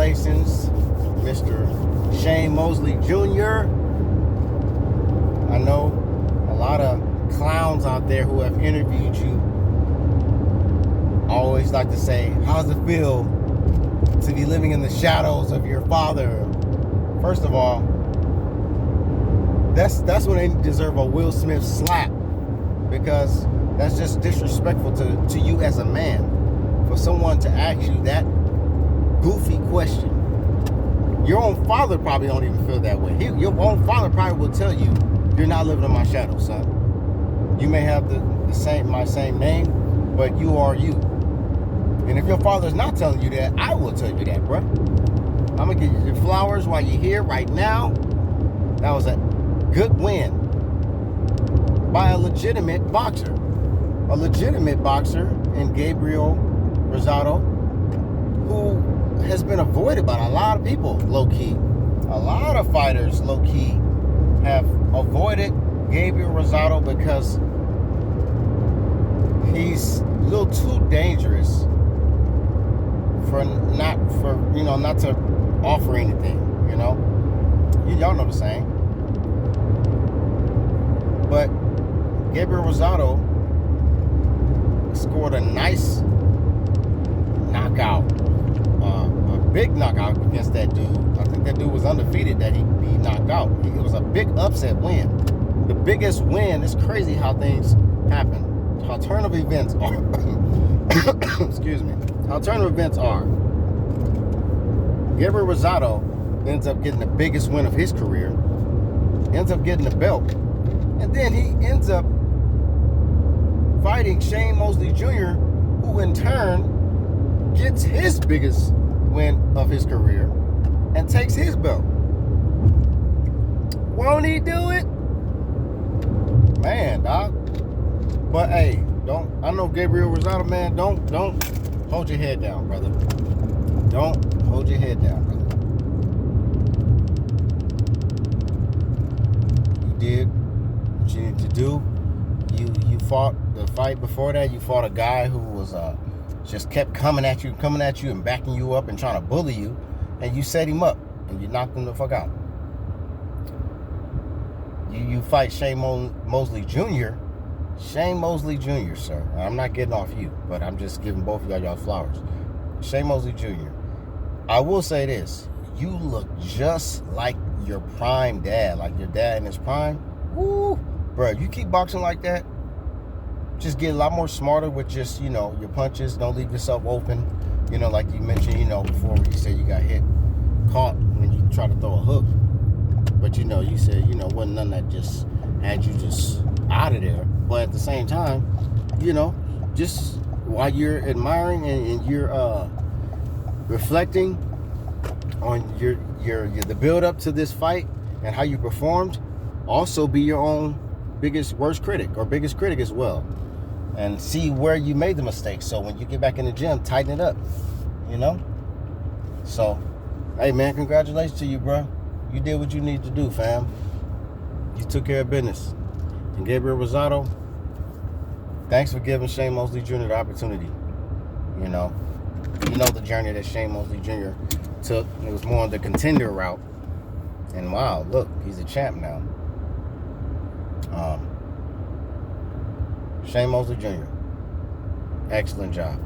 congratulations, Mr. Shane Mosley Jr. I know a lot of clowns out there who have interviewed you always like to say, how's it feel to be living in the shadows of your father? First of all, that's when they deserve a Will Smith slap, because that's just disrespectful to you as a man, for someone to ask you that goofy question. Your own father probably don't even feel that way. Your own father probably will tell you, you're not living in my shadow, son. You may have my same name, but you are you. And if your father's not telling you that, I will tell you that, bro. I'm gonna give you your flowers while you're here right now. That was a good win by a legitimate boxer. A legitimate boxer in Gabriel Rosado, who has been avoided by a lot of people, low-key. A lot of fighters, low-key, have avoided Gabriel Rosado because he's a little too dangerous not to offer anything, y'all know the saying. But Gabriel Rosado scored a nice knockout, a big knockout against that dude. I think that dude was undefeated that he knocked out. It was a big upset win. The biggest win. It's crazy how things happen, how turn of events are. Excuse me. How turn of events are. Gabriel Rosado ends up getting the biggest win of his career, ends up getting the belt, and then he ends up fighting Shane Mosley Jr., who in turn gets his biggest win of his career and takes his belt. Won't he do it? Man, dog. But hey, I know Gabriel Rosado, man, don't hold your head down, brother. Don't hold your head down, brother. You did what you needed to do. You fought the fight before that. You fought a guy who was just kept coming at you and backing you up and trying to bully you, and you set him up and you knocked him the fuck out. You fight Shane Mosley Jr. Shane Mosley Jr., sir. I'm not getting off you, but I'm just giving both of y'all flowers. Shane Mosley Jr. I will say this. You look just like your prime dad, like your dad in his prime. Woo! Bro, you keep boxing like that, just get a lot more smarter with just, your punches. Don't leave yourself open. Like you mentioned, before when you said you got caught when you try to throw a hook. But, you said, wasn't none that just had you just out of there. But at the same time, just while you're admiring and you're reflecting on the build up to this fight and how you performed, also be your own worst critic or biggest critic as well, and see where you made the mistakes. So when you get back in the gym, tighten it up, So, hey man, congratulations to you, bro. You did what you need to do, fam. You took care of business. And Gabriel Rosado, thanks for giving Shane Mosley Jr. the opportunity. You know the journey that Shane Mosley Jr. took. It was more on the contender route. And wow, look, he's a champ now. Shane Mosley Jr. Excellent job.